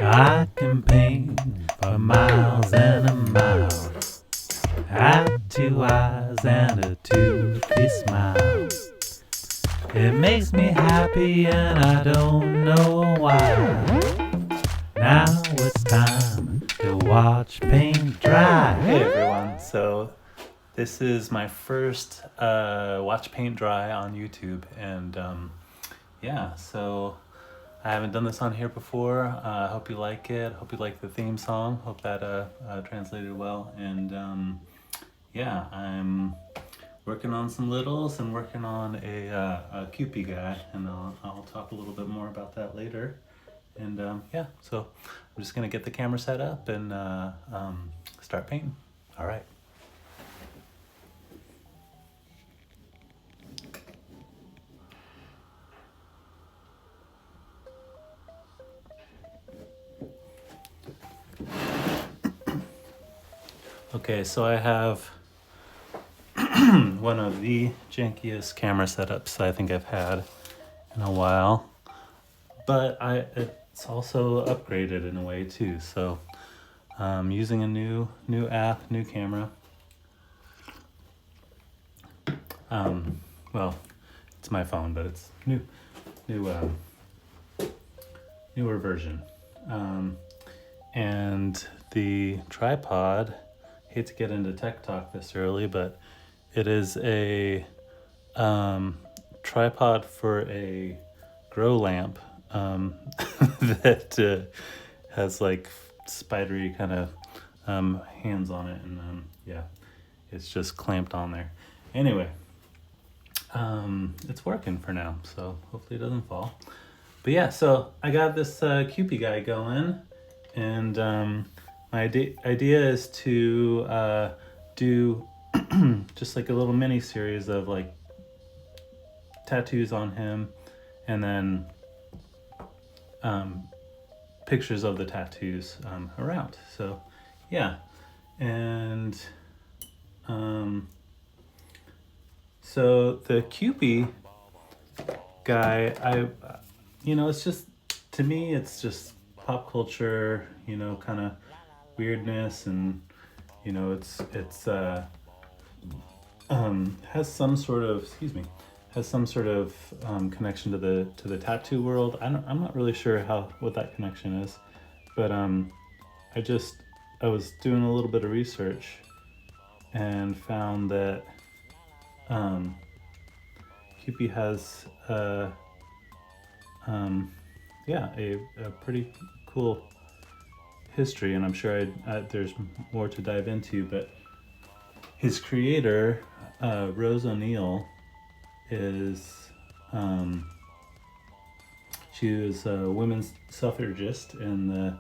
I can paint for miles and miles. Have two eyes and a toothy smile. It makes me happy and I don't know why. Now it's time to watch paint dry. Hey everyone, so this is my first watch paint dry on YouTube, and so I haven't done this on here before. I hope you like it. Hope you like the theme song. Hope that translated well. And I'm working on some littles and working on a Cupid guy, and I'll talk a little bit more about that later. And so I'm just gonna get the camera set up and start painting. All right. Okay, so I have one of the jankiest camera setups I think I've had in a while, but it's also upgraded in a way too. So I'm using a new app, new camera. Well, it's my phone, but it's newer version. And the tripod, hate to get into tech talk this early, but it is a tripod for a grow lamp that has like spidery kind of hands on it, and it's just clamped on there. Anyway, it's working for now, so hopefully it doesn't fall. But yeah, so I got this Cupid guy going, and my idea is to do just like a little mini series of like tattoos on him, and then pictures of the tattoos around. So yeah, and so the Cupid guy, it's just, to me, it's just pop culture, kind of weirdness, and it's has some sort of connection to the tattoo world. I'm not really sure what that connection is, but I was doing a little bit of research and found that Cupid has a pretty cool history, and I'm sure there's more to dive into, but his creator, Rose O'Neill, is she was a women's suffragist in the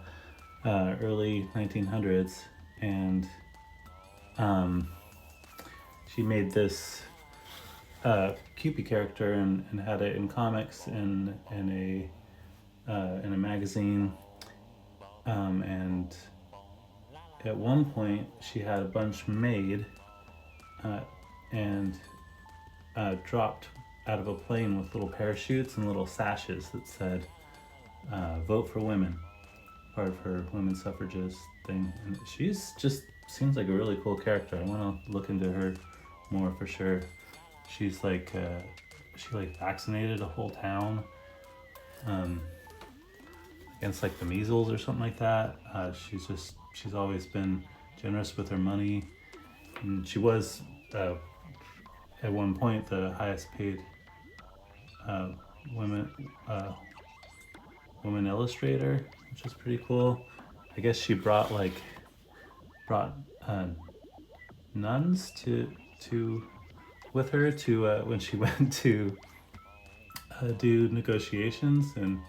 early 1900s, and she made this Cupid character and had it in comics and in a magazine, and at one point she had a bunch made and dropped out of a plane with little parachutes and little sashes that said "Vote for Women," part of her women's suffragist thing. And she's just seems like a really cool character. I want to look into her more for sure. She's like she vaccinated a whole town against like the measles or something like that. She's always been generous with her money, and she was at one point the highest paid women illustrator, which is pretty cool. I guess she brought nuns to with her to when she went to do negotiations, and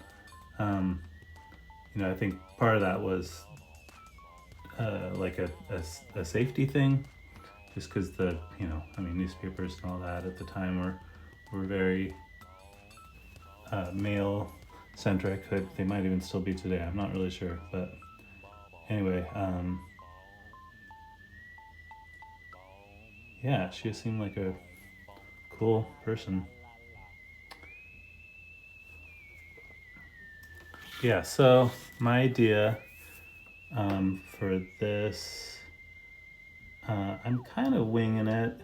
I think part of that was like a safety thing, just because newspapers and all that at the time were very male centric. They might even still be today, I'm not really sure, but anyway, she seemed like a cool person. Yeah, so my idea for this, I'm kind of winging it,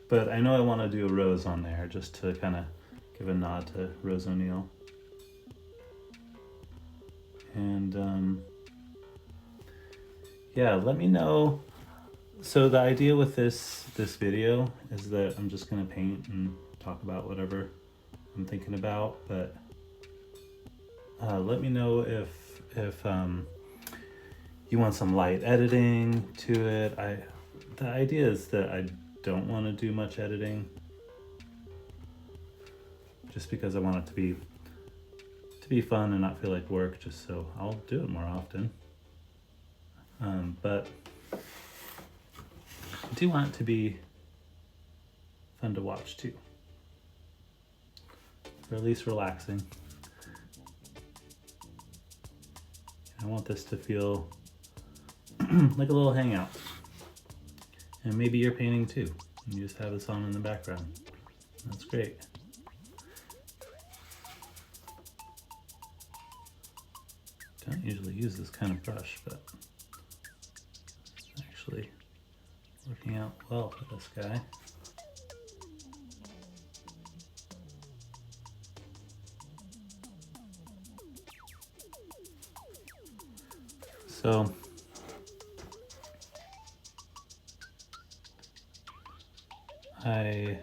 but I know I want to do a Rose on there just to kind of give a nod to Rose O'Neal. And yeah, let me know. So the idea with this video is that I'm just gonna paint and talk about whatever I'm thinking about, but let me know if you want some light editing to it. The idea is that I don't want to do much editing, just because I want it to be fun and not feel like work. Just so I'll do it more often. But I do want it to be fun to watch too, or at least relaxing. I want this to feel like a little hangout. And maybe you're painting too. And you just have this on in the background. That's great. Don't usually use this kind of brush, but it's actually working out well for this guy. So I'm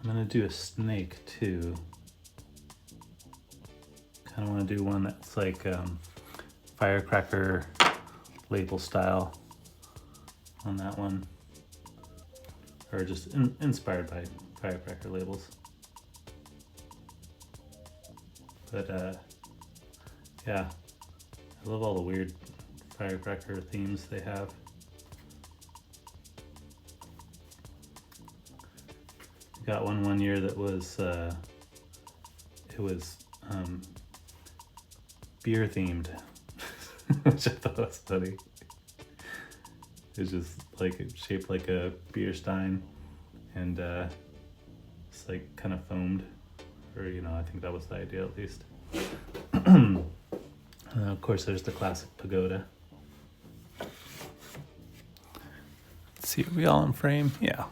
gonna do a snake too. Kind of want to do one that's like firecracker label style on that one, or just inspired by firecracker labels. But yeah, I love all the weird firecracker themes they have. Got one year that was it was beer themed, which I thought was funny. It was just like shaped like a beer stein, and it's like kind of foamed, or I think that was the idea at least. Of course, there's the classic pagoda. Let's see, are we all in frame? Yeah.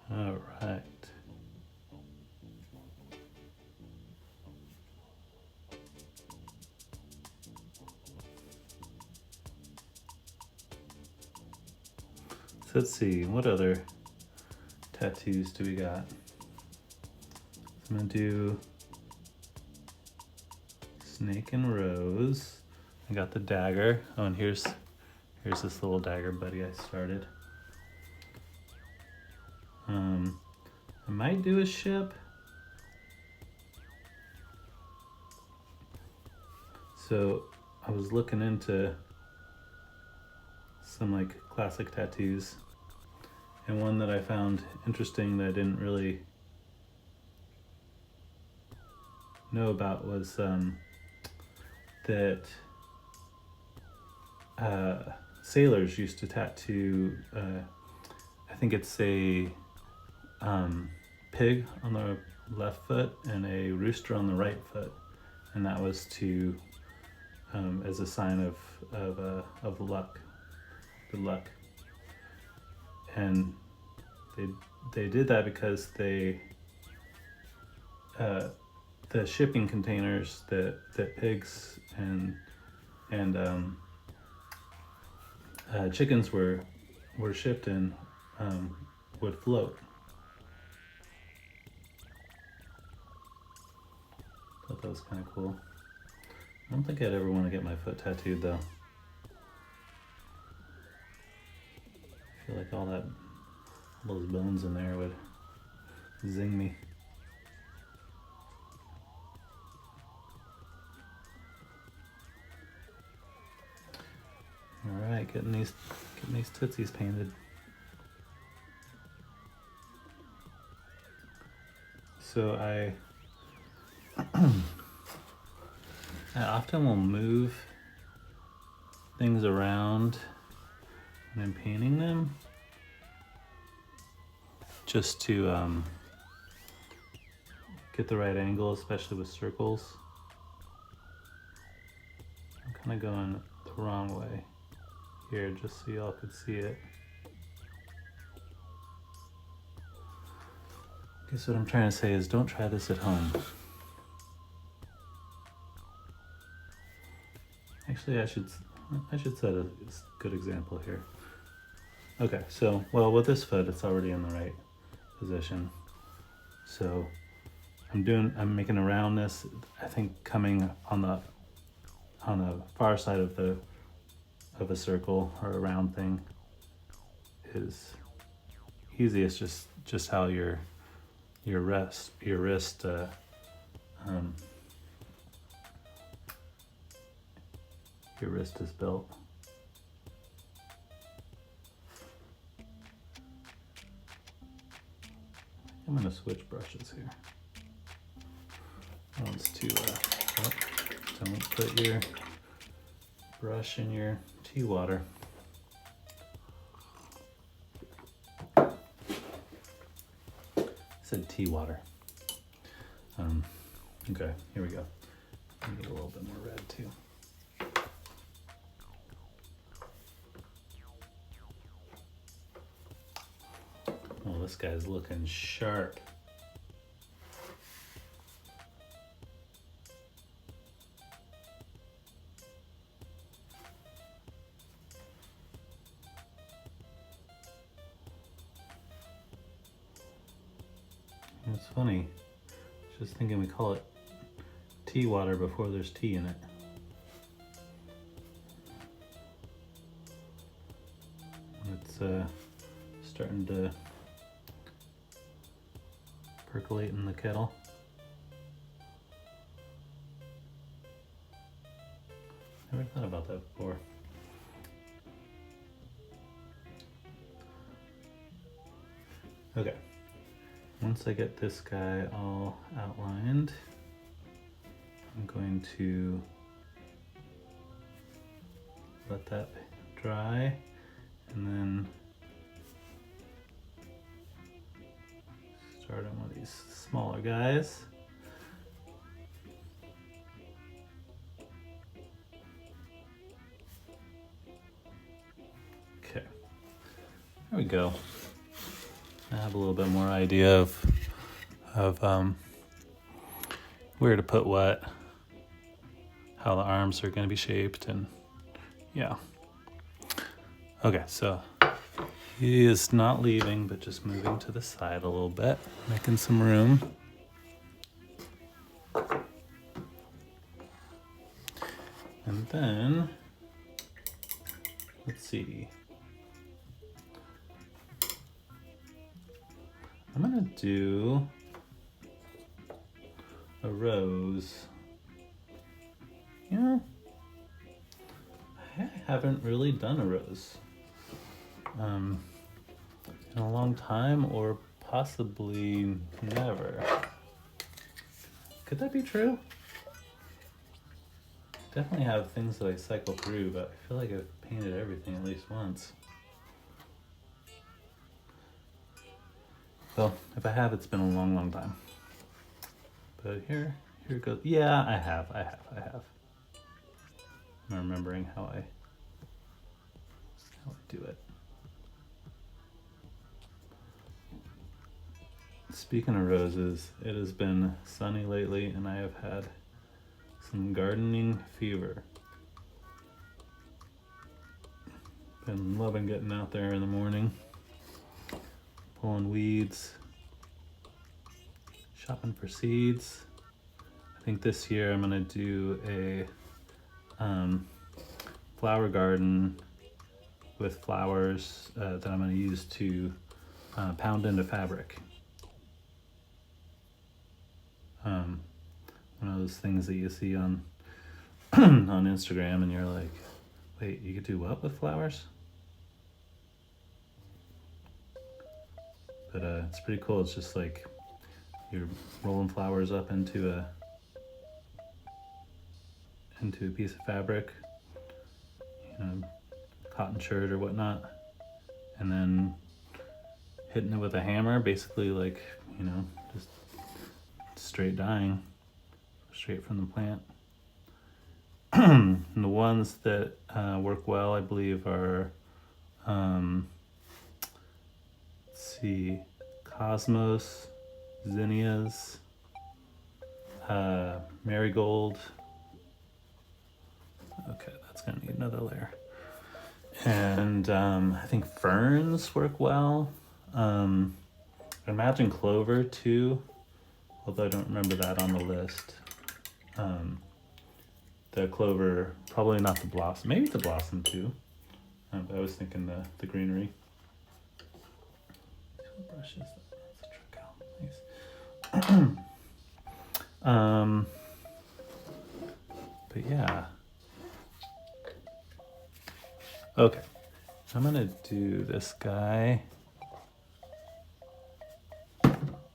All right. So let's see, what other tattoos do we got? So I'm gonna do snake and rose. I got the dagger. Oh, and here's this little dagger buddy I started. I might do a ship. So I was looking into some like classic tattoos, and one that I found interesting that I didn't really know about was that sailors used to tattoo, I think it's a pig on the left foot and a rooster on the right foot, and that was to as a sign of luck, good luck. And they did that because the shipping containers that pigs and chickens were shipped in would float. Thought that was kind of cool. I don't think I'd ever want to get my foot tattooed though. I feel like all those bones in there would zing me. All right, getting these tootsies painted. So I often will move things around And I'm painting them just to get the right angle, especially with circles. I'm kind of going the wrong way here just so y'all could see it. Guess what I'm trying to say is don't try this at home. Actually, I should set a good example here. Okay, so, well, with this foot, it's already in the right position. So I'm making a roundness. I think coming on the far side of a circle or a round thing is easiest. Just how your wrist is built. I'm gonna switch brushes here. Don't put your brush in your tea water. I said tea water. Okay, here we go. I need a little bit more red too. Oh, this guy's looking sharp. It's funny, just thinking we call it tea water before there's tea in it. It's starting to percolate in the kettle. Never thought about that before. Okay, once I get this guy all outlined, I'm going to let that dry and then start on one of these smaller guys. Okay, there we go. I have a little bit more idea of where to put what, how the arms are going to be shaped, and yeah. Okay, so he is not leaving, but just moving to the side a little bit, making some room. And then, let's see. I'm gonna do a rose. You know, I haven't really done a rose in a long time, or possibly never. Could that be true? Definitely have things that I cycle through, but I feel like I've painted everything at least once. Well, if I have, it's been a long, long time. But here it goes. Yeah, I have. I'm remembering how I do it. Speaking of roses, it has been sunny lately and I have had some gardening fever. Been loving getting out there in the morning, pulling weeds, shopping for seeds. I think this year I'm gonna do a flower garden with flowers that I'm gonna use to pound into fabric. One of those things that you see on on Instagram and you're like, wait, you could do what with flowers? But it's pretty cool. It's just like you're rolling flowers up into a piece of fabric, cotton shirt or whatnot, and then hitting it with a hammer, basically like, just straight dyeing, straight from the plant. And the ones that work well, I believe, are, let's see, Cosmos, Zinnias, Marigold. Okay, that's gonna need another layer. And I think ferns work well. I imagine clover too, although I don't remember that on the list. The clover, probably not the blossom, maybe the blossom too. But I was thinking the greenery. What brush is that? That's a trick out. Nice. But yeah. Okay, I'm gonna do this guy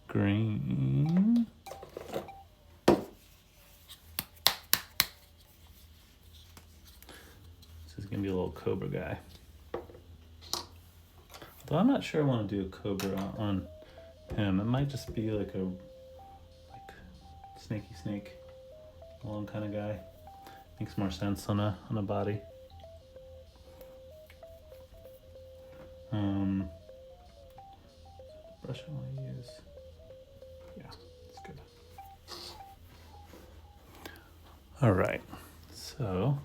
green. This is gonna be a little cobra guy. Though I'm not sure I want to do a cobra on him. It might just be like a snaky snake, long kind of guy. Makes more sense on a body. The brush I want to use. Yeah, it's good. All right, so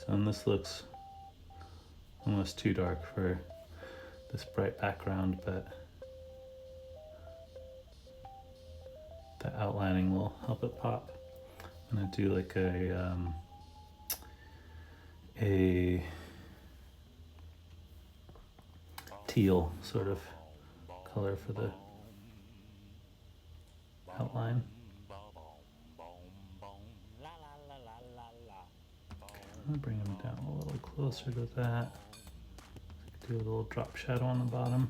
and this looks almost too dark for this bright background, but the outlining will help it pop. I'm gonna do like a teal sort of color for the outline. I'm gonna bring him down a little closer to that. Do a little drop shadow on the bottom.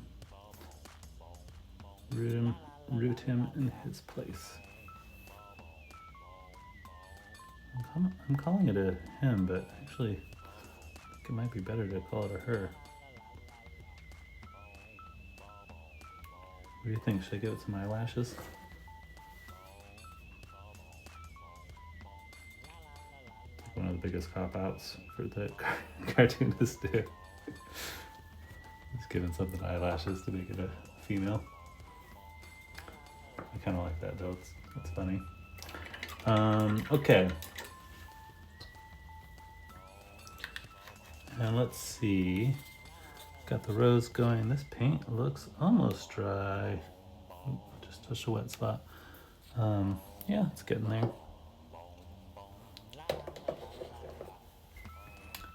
Root him in his place. I'm calling it a him, but actually I think it might be better to call it a her. What do you think? Should I give it some eyelashes? One of the biggest cop-outs for the cartoonist do. Just giving something eyelashes to make it a female. I kind of like that though, it's funny. Okay. And let's see. Got the rose going. This paint looks almost dry. Ooh, just touched a wet spot. Yeah, it's getting there.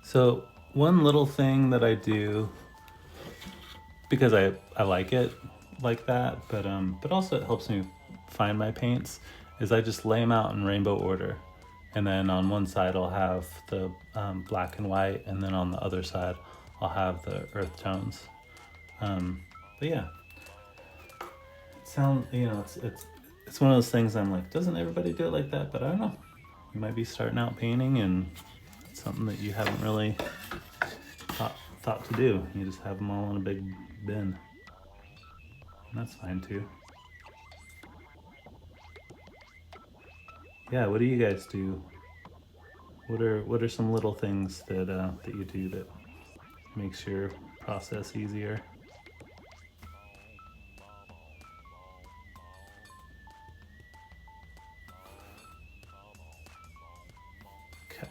So one little thing that I do, because I like it like that, but also it helps me find my paints, is I just lay them out in rainbow order. And then on one side I'll have the black and white, and then on the other side I'll have the earth tones. But yeah, it's one of those things I'm like, doesn't everybody do it like that? But I don't know. You might be starting out painting and it's something that you haven't really thought to do. You just have them all in a big bin. And that's fine too. Yeah, what do you guys do? What are some little things that you do that makes your process easier? Okay.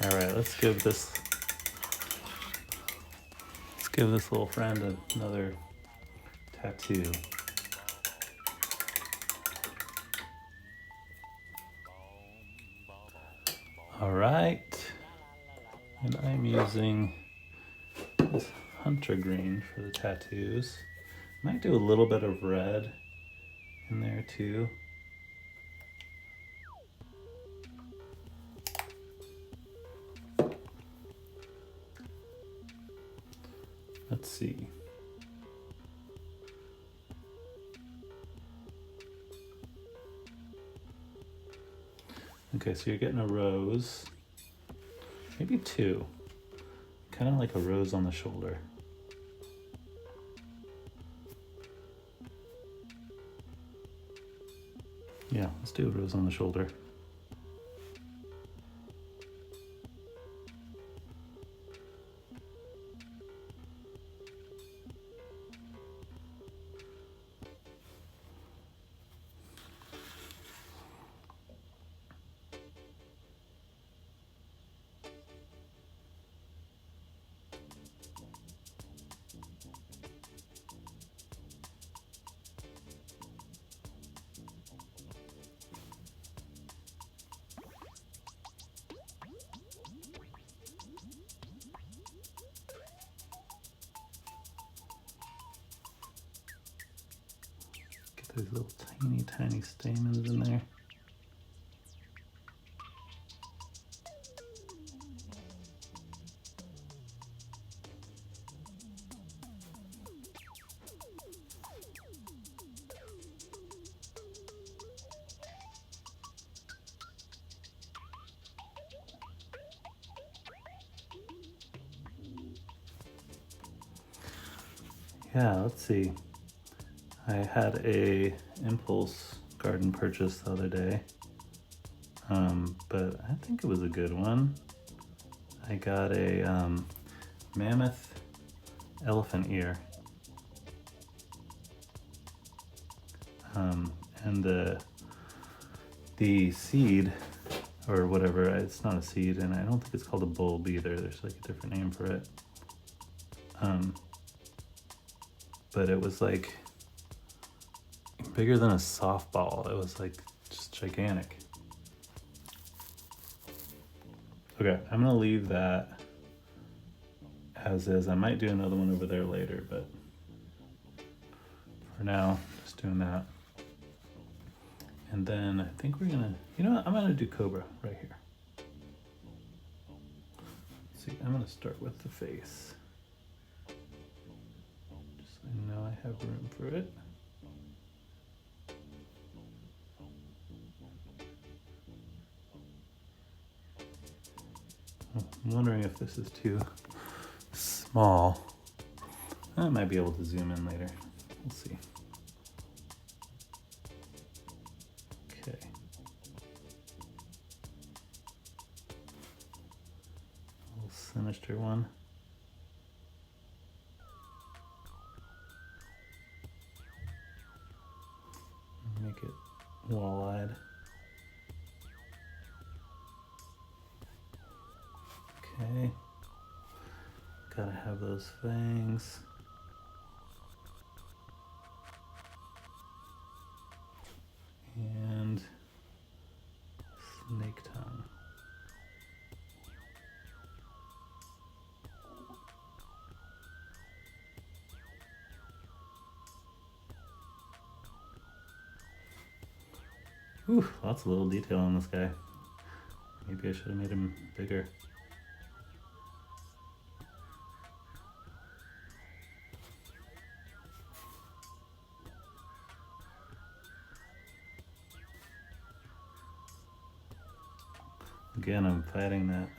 All right, let's give this little friend another tattoo. All right, and I'm using this hunter green for the tattoos. Might do a little bit of red in there too. Let's see. Okay, so you're getting a rose, maybe two, kind of like a rose on the shoulder. Yeah, let's do a rose on the shoulder. These little tiny stamens in there. Yeah, let's see. I had a impulse garden purchase the other day, but I think it was a good one. I got a mammoth elephant ear, and the seed, or whatever, it's not a seed, and I don't think it's called a bulb either. There's like a different name for it. But it was like bigger than a softball. It was like just gigantic. Okay, I'm gonna leave that as is. I might do another one over there later, but for now, just doing that. And then I think we're gonna, you know what, I'm gonna do Cobra right here. Let's see, I'm gonna start with the face. Just so I know I have room for it. I'm wondering if this is too small. I might be able to zoom in later. We'll see. Okay. A little sinister one. Make it wall-eyed. Okay, gotta have those fangs. And snake tongue. Ooh, lots of little detail on this guy. Maybe I should have made him bigger. Again, I'm fighting that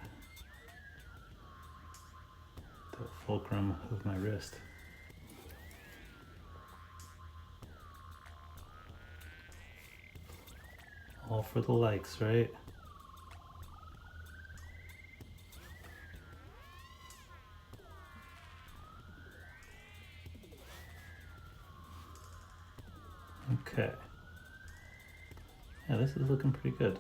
fulcrum of my wrist. All for the likes, right? Okay. Yeah, this is looking pretty good.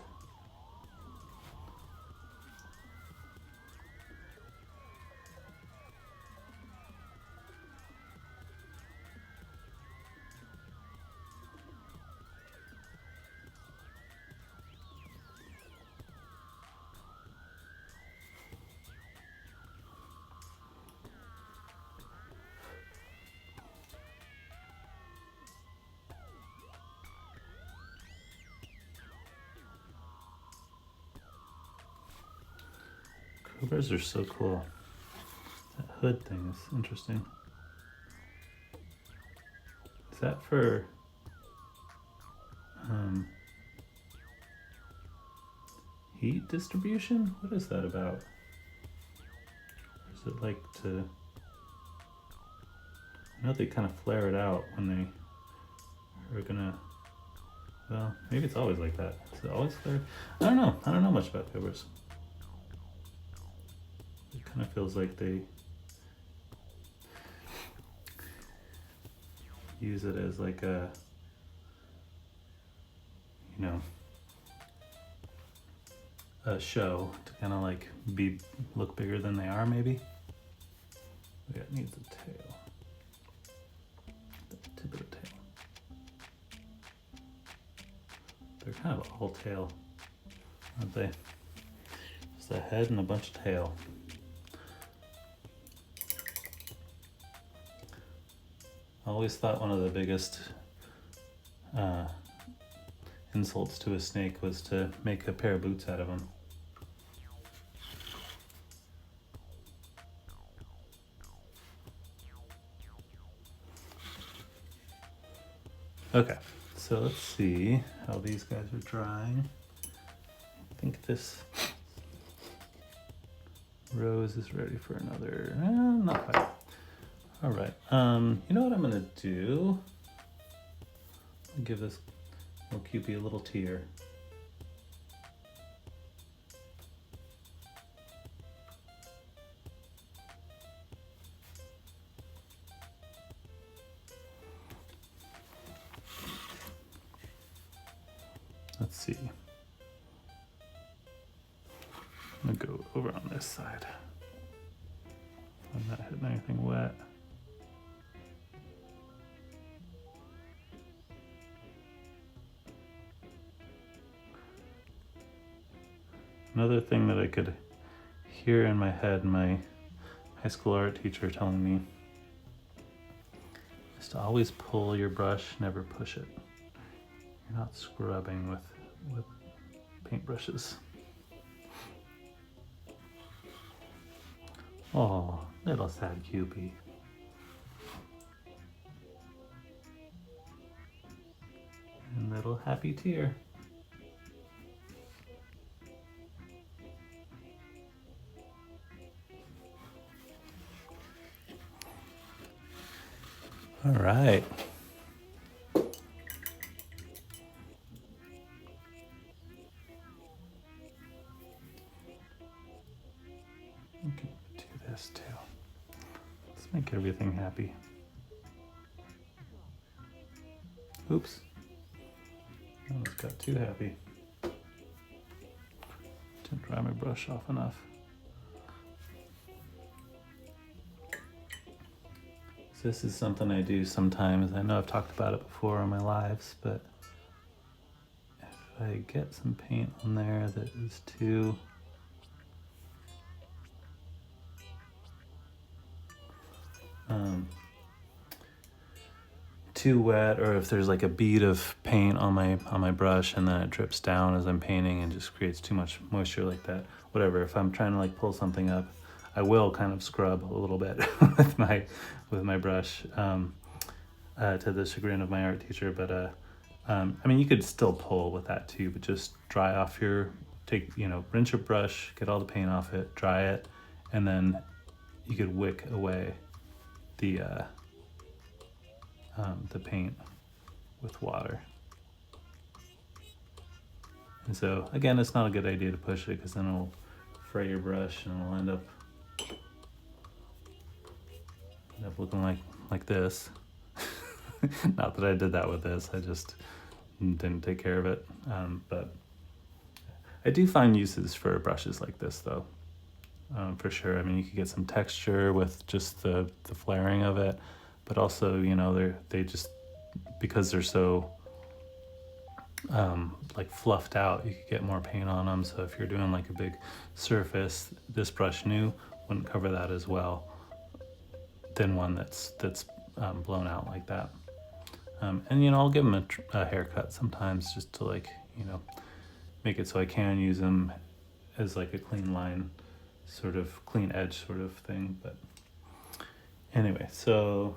Cobras are so cool. That hood thing is interesting. Is that for heat distribution? What is that about? Or is it like to... I know they kind of flare it out when they are gonna... Well, maybe it's always like that. Is it always flared? I don't know. I don't know much about cobras. It kind of feels like they use it as like a, you know, a show to kind of like look bigger than they are, maybe. Yeah, it needs a tail. The tip of the tail. They're kind of all tail, aren't they? Just a head and a bunch of tail. I always thought one of the biggest insults to a snake was to make a pair of boots out of them. Okay, so let's see how these guys are drying. I think this rose is ready for another, not quite. All right, you know what I'm gonna do? I'll give this little Cupie a little tear. Let's see. I'm gonna go over on this side. I'm not hitting anything wet. Another thing that I could hear in my head, my high school art teacher telling me, is to always pull your brush, never push it. You're not scrubbing with paintbrushes. Oh, little sad Cupie. And little happy tear. All right. We can do this too. Let's make everything happy. Oops. Almost got too happy. Didn't dry my brush off enough. This is something I do sometimes. I know I've talked about it before on my lives, but if I get some paint on there that is too wet, or if there's like a bead of paint on my brush and then it drips down as I'm painting and just creates too much moisture like that, whatever, if I'm trying to like pull something up, I will kind of scrub a little bit with my brush, to the chagrin of my art teacher. But I mean, you could still pull with that too, but just dry off rinse your brush, get all the paint off it, dry it, and then you could wick away the paint with water. And so again, it's not a good idea to push it because then it'll fray your brush and it'll end up looking like this. Not that I did that with this, I just didn't take care of it. But I do find uses for brushes like this though, for sure. I mean, you could get some texture with just the flaring of it, but also, you know, they just, because they're so like fluffed out, you could get more paint on them. So if you're doing like a big surface, this brush new wouldn't cover that as well than one that's blown out like that. And you know, I'll give them a haircut sometimes just to, like, you know, make it so I can use them as like a clean line, sort of clean edge sort of thing. But anyway, so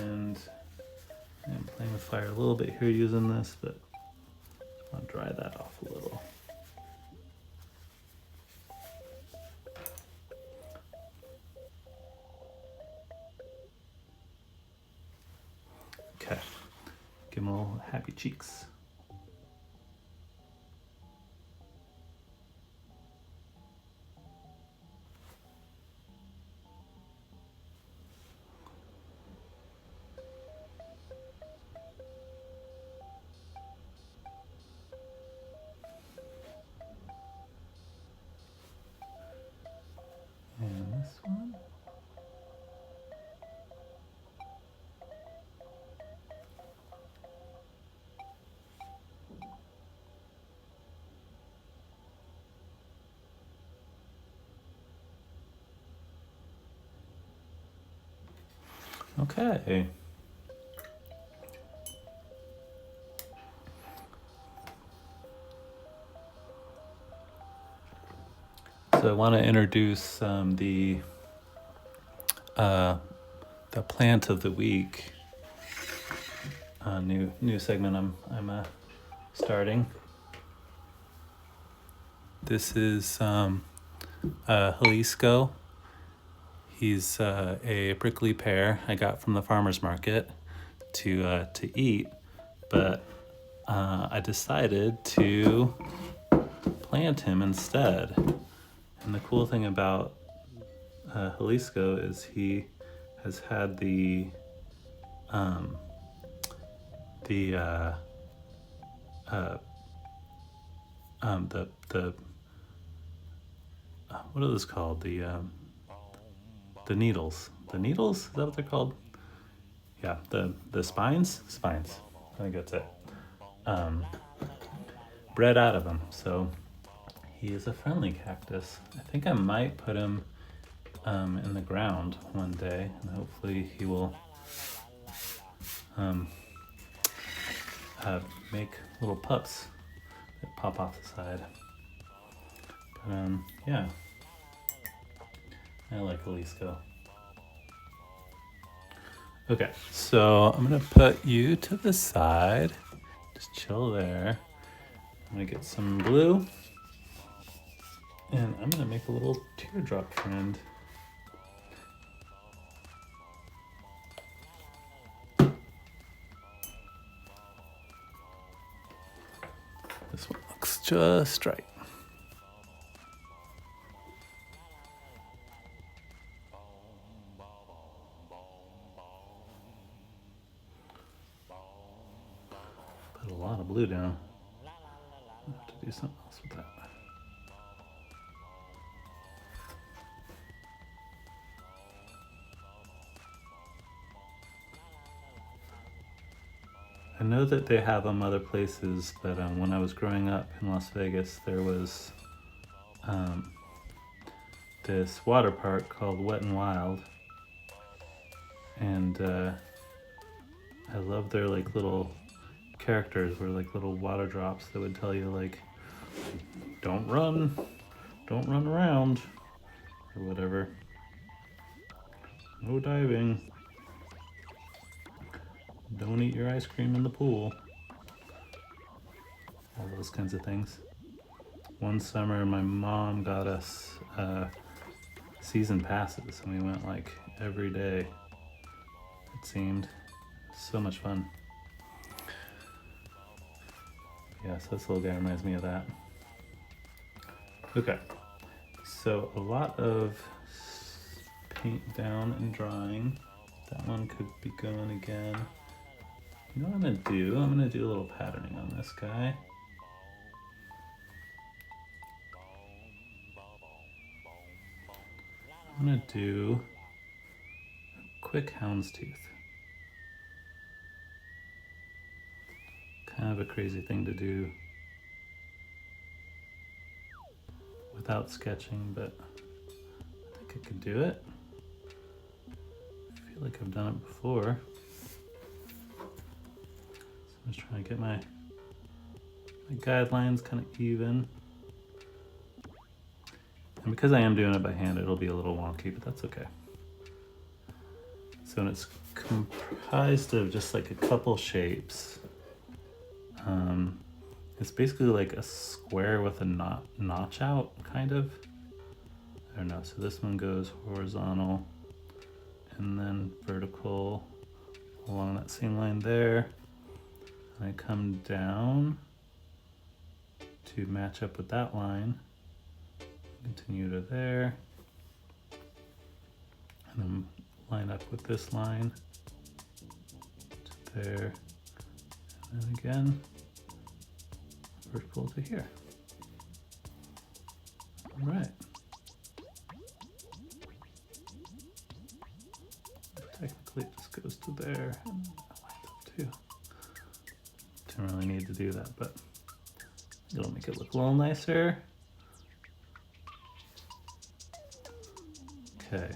And I'm playing with fire a little bit here using this, but I'll dry that off a little. Okay, give him a little happy cheeks. And this one. Okay. So I want to introduce the plant of the week. New segment I'm starting. This is Jalisco. He's a prickly pear I got from the farmer's market to eat, but I decided to plant him instead. And the cool thing about Jalisco is he has had the what are those called? The needles. The needles? Is that what they're called? Yeah, the spines? Spines. I think that's it. Bred out of them. So he is a friendly cactus. I think I might put him in the ground one day, and hopefully he will make little pups that pop off the side. But yeah, I like Jalisco. Okay, so I'm gonna put you to the side. Just chill there. I'm gonna get some blue, and I'm gonna make a little teardrop friend. This one looks just right. Put a lot of blue down. I have to do something else with that. I know that they have them other places, but when I was growing up in Las Vegas, there was this water park called Wet n Wild, and I love their like little characters were like little water drops that would tell you like, don't run around, or whatever. No diving. Don't eat your ice cream in the pool. All those kinds of things. One summer, my mom got us season passes, and we went like every day. It seemed so much fun. Yeah, so this little guy reminds me of that. Okay, so a lot of paint down and drying. That one could be going again. You know what I'm gonna do? I'm gonna do a little patterning on this guy. I'm gonna do a quick houndstooth. Kind of a crazy thing to do without sketching, but I think I could do it. I feel like I've done it before. I'm just trying to get my guidelines kind of even. And because I am doing it by hand, it'll be a little wonky, but that's okay. So it's comprised of just like a couple shapes. It's basically like a square with a notch out, kind of. I don't know. So this one goes horizontal and then vertical along that same line there. And I come down to match up with that line. Continue to there. And then line up with this line to there. And then again, vertical to here. All right. Technically it just goes to there and that lines up too. Didn't really need to do that, but it'll make it look a little nicer. Okay.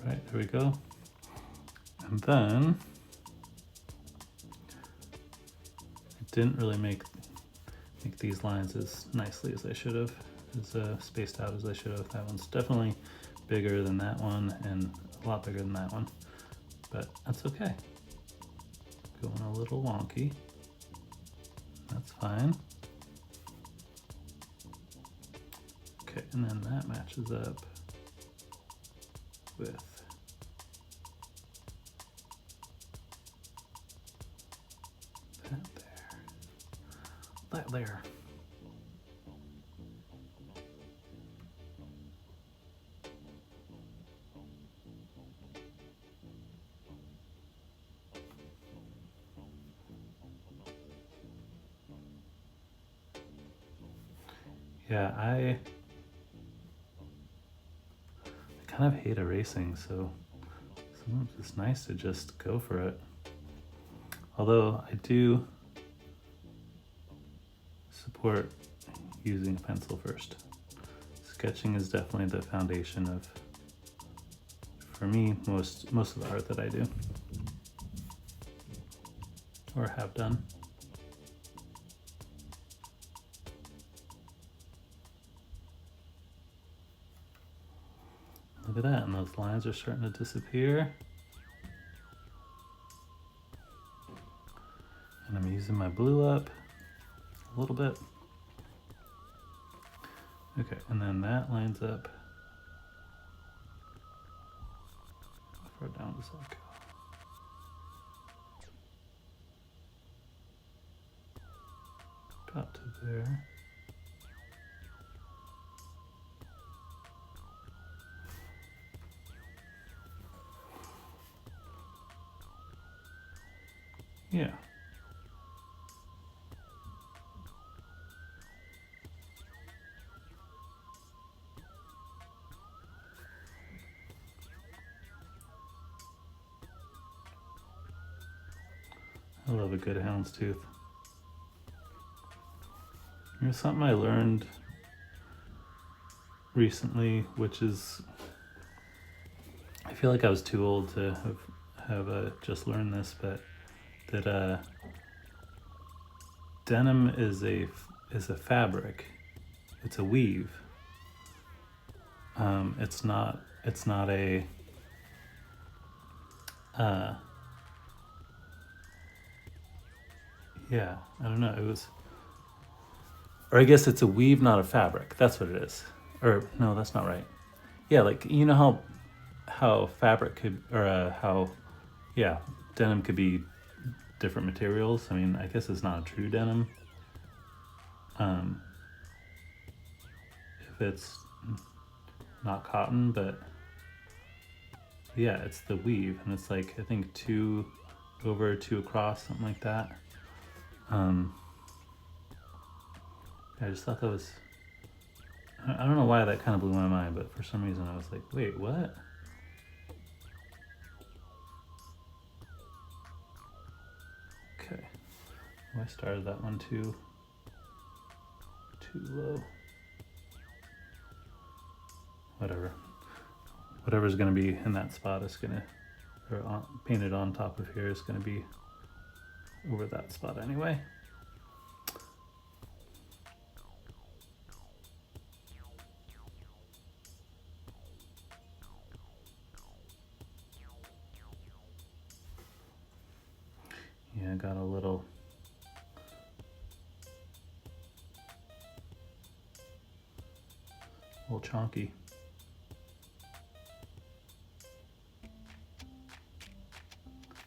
Right, there we go. And then I didn't really make these lines as nicely as I should have, as spaced out as I should have. That one's definitely bigger than that one and a lot bigger than that one, but that's okay. Going a little wonky. That's fine. Okay, and then that matches up with that there. That there. Yeah, I kind of hate erasing, so sometimes it's nice to just go for it. Although I do support using a pencil first. Sketching is definitely the foundation of, for me, most of the art that I do or have done. Look at that, and those lines are starting to disappear. And I'm using my blue up a little bit. Okay, and then that lines up. How far down does that go? About to there. Yeah. I love a good houndstooth. There's something I learned recently, which is, I feel like I was too old to have just learned this, but that denim is a fabric. It's a weave. It's not a yeah, I don't know. It was, or I guess it's a weave, not a fabric. That's what it is. Or no, that's not right. Yeah, like, you know how fabric could, or yeah, denim could be different materials. I mean, I guess it's not a true denim. If it's not cotton, but yeah, it's the weave, and it's like, I think 2 over, 2 across, something like that. I just thought that was, I don't know why that kind of blew my mind, but for some reason I was like, wait, what? Okay, well, I started that one too low. whatever's gonna be in that spot is gonna, painted on top of here is gonna be over that spot anyway. Yeah, I got a little chunky.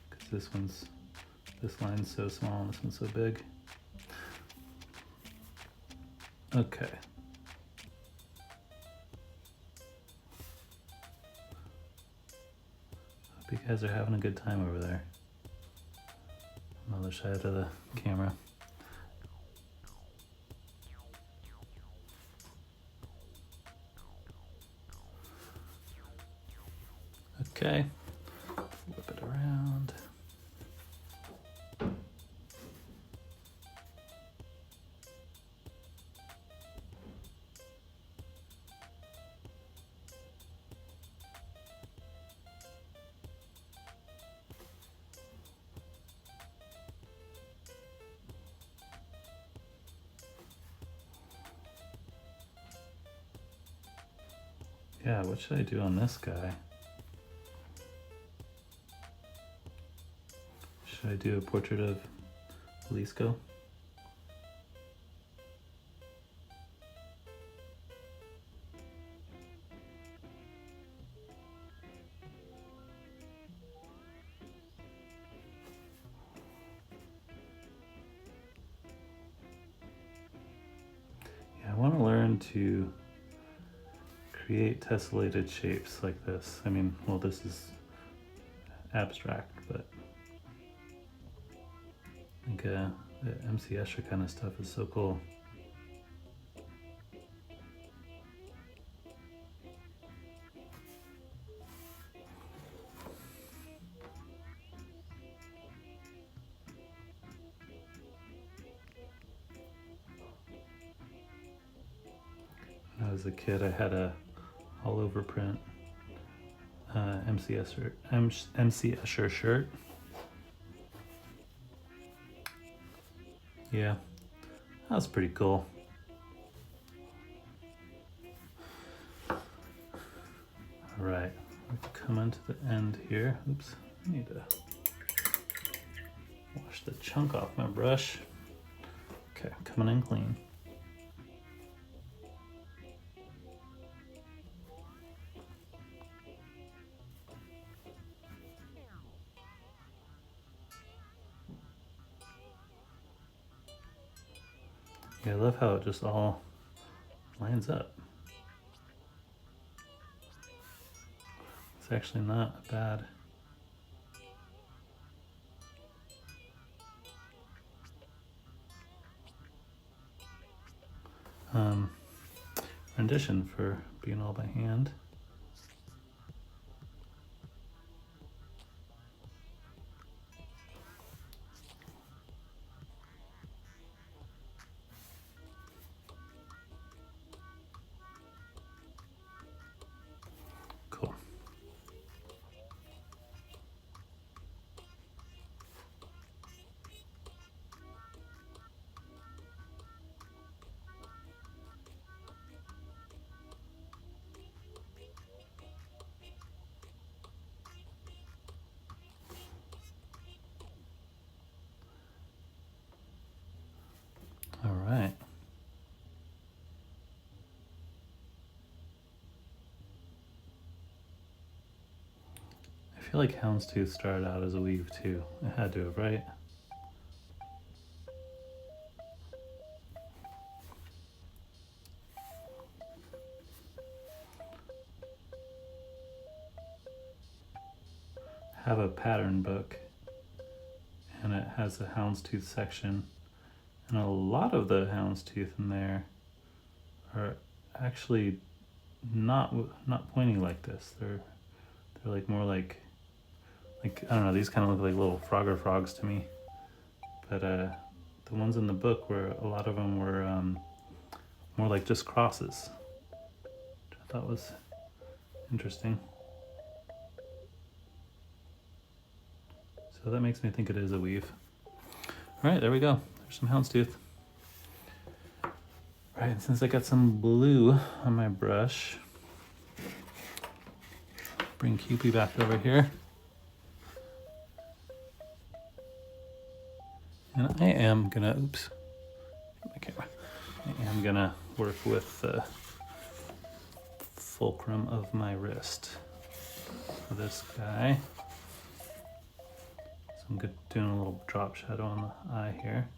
Because this line's so small and this one's so big. Okay. Hope you guys are having a good time over there. On the other side of the camera. Okay, flip it around. Yeah, what should I do on this guy? Should I do a portrait of Lisco? Yeah, I want to learn to create tessellated shapes like this. I mean, well, this is abstract, but I think the MC Escher kind of stuff is so cool. When I was a kid, I had a all over print MC Escher shirt. Yeah, that was pretty cool. All right, we're coming to the end here. Oops, I need to wash the chunk off my brush. Okay, coming in clean. Yeah, I love how it just all lines up. It's actually not bad. Rendition for being all by hand. Cool. All right. I feel like houndstooth started out as a weave too. It had to have, right? Have a pattern book and it has a houndstooth section, and a lot of the houndstooth in there are actually not pointing like this. They're like more like I don't know, these kind of look like little Frogger frogs to me. But the ones in the book were, a lot of them were more like just crosses, which I thought was Interesting. So that makes me think it is a weave. All right, there we go. There's some houndstooth. All right, and since I got some blue on my brush, bring Cupid back over here. And I am gonna, oops, my camera. I am gonna work with the fulcrum of my wrist for this guy. So I'm good, doing a little drop shadow on the eye here.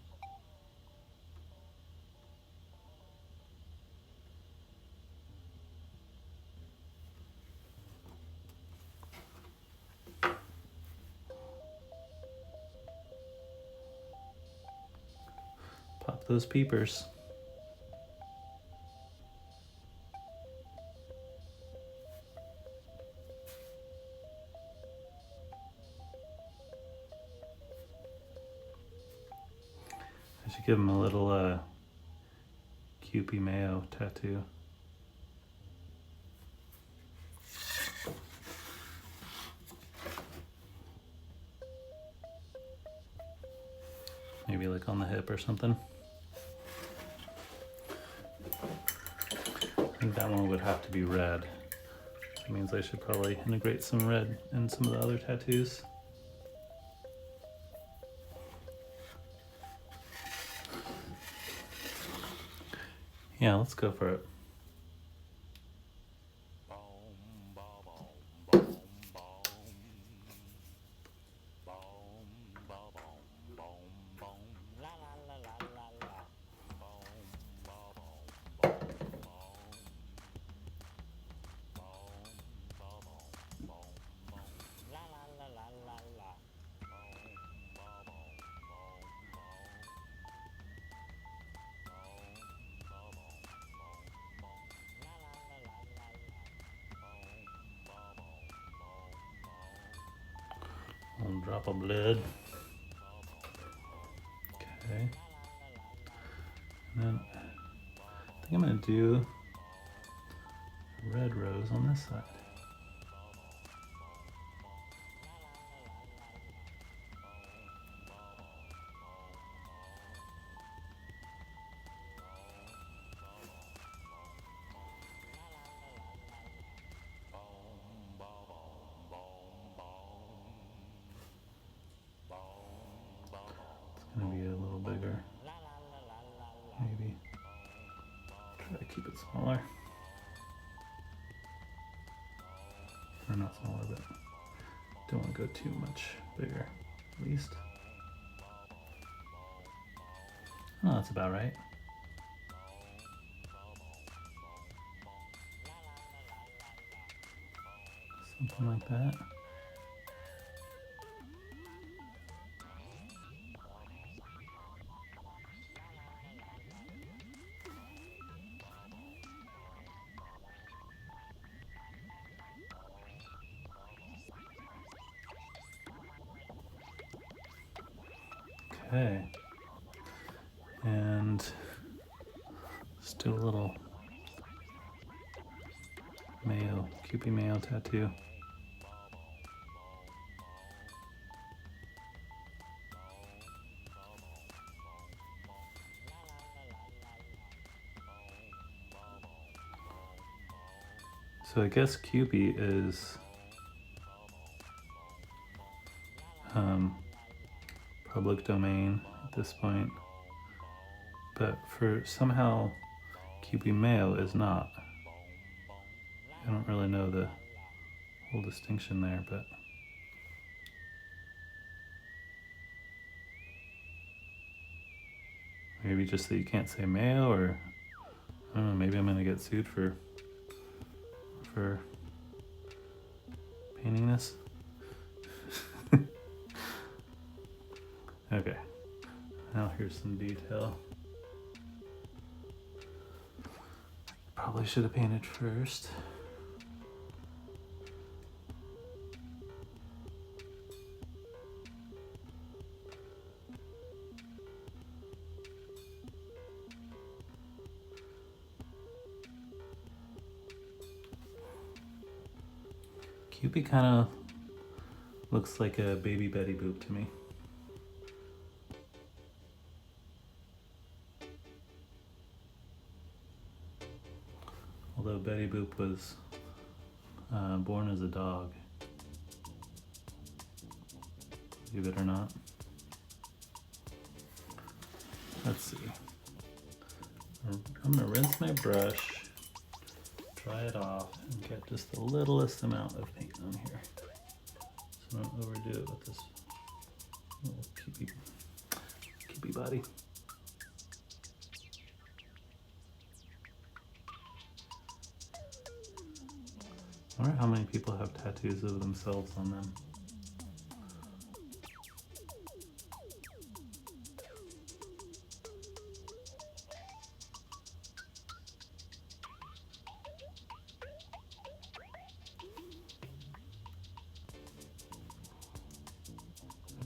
Pop those peepers. I should give him a little Cupid Mayo tattoo. Maybe like on the hip or something. I think that one would have to be red. That means I should probably integrate some red in some of the other tattoos. Yeah, let's go for it. One drop of blood. Okay. And then I think I'm gonna do a red rose on this side. It's gonna be a little bigger. Maybe. Try to keep it smaller. Or not smaller, but don't want to go too much bigger, at least. Oh, that's about right. Something like that. Okay. And let's do a little Mayo, Cupid Mayo tattoo. So I guess Cupid is public domain at this point, but for somehow Cupid Mayo is not. I don't really know the whole distinction there, but maybe just that you can't say Mayo, or I don't know, maybe I'm gonna get sued for painting this. Okay, now here's some detail. Probably should have painted first. Cupid kind of looks like a baby Betty Boop to me. Although Betty Boop was born as a dog. Believe it or not. Let's see. I'm gonna rinse my brush, dry it off, and get just the littlest amount of paint on here. So I don't overdo it with this little cupie body. I wonder how many people have tattoos of themselves on them.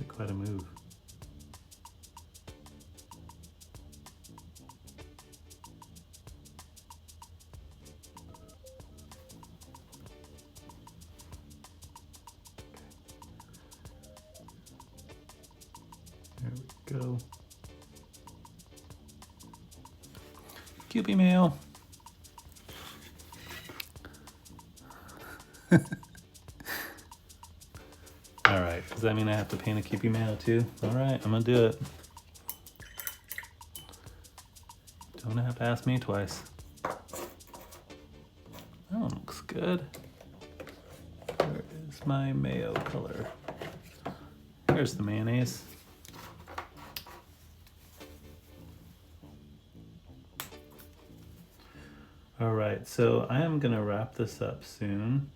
Quite a move. There we go. Cupie mail. Alright, does that mean I have to paint a Cupid mail too? Alright, I'm gonna do it. Don't have to ask me twice. That one looks good. Where is my mayo color? Here's the mayonnaise. Alright, so I am gonna wrap this up soon.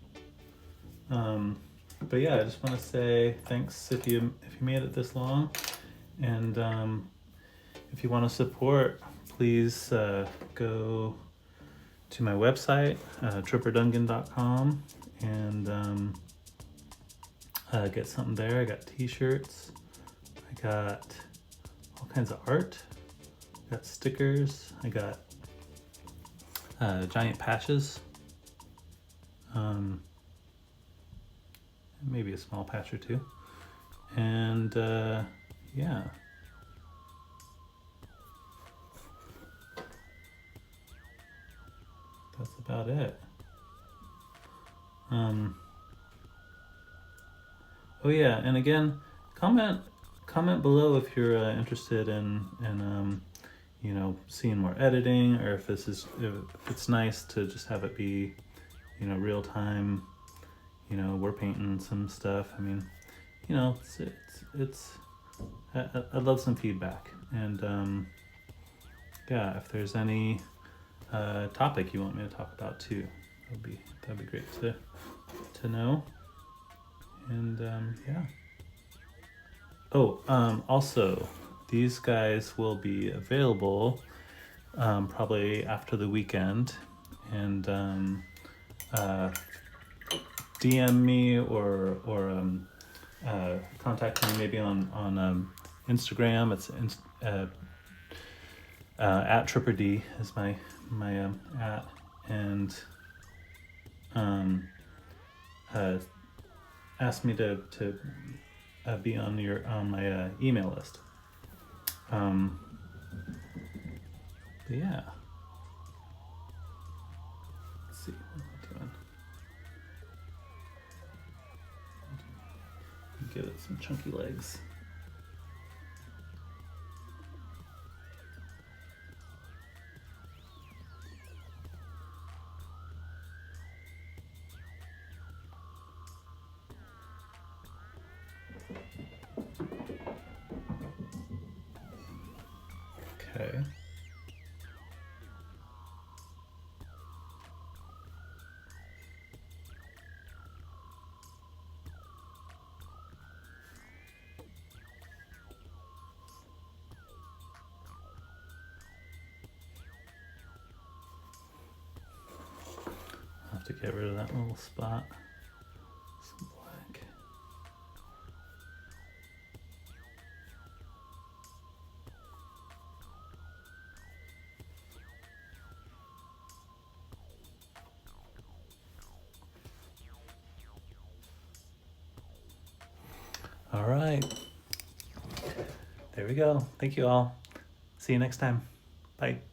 But yeah, I just want to say thanks if you made it this long, and if you want to support, please go to my website, tripperdungan.com, and get something there. I got t-shirts, I got all kinds of art, I got stickers, I got giant patches. Maybe a small patch or two, and yeah, that's about it. Oh yeah, and again, comment below if you're interested in you know, seeing more editing, or if if it's nice to just have it be, you know, real time. You know, we're painting some stuff. I mean, you know, I'd love some feedback. And yeah, if there's any topic you want me to talk about too, that'd be great to know. And yeah. Oh, also, these guys will be available probably after the weekend, and DM me or contact me maybe on Instagram. It's at TripperD is my at, and ask me to be on my email list. But yeah. Let's see, what am I doing? Give it some chunky legs. Okay. I'll have to get rid of that little spot. Some black. All right. There we go. Thank you all. See you next time. Bye.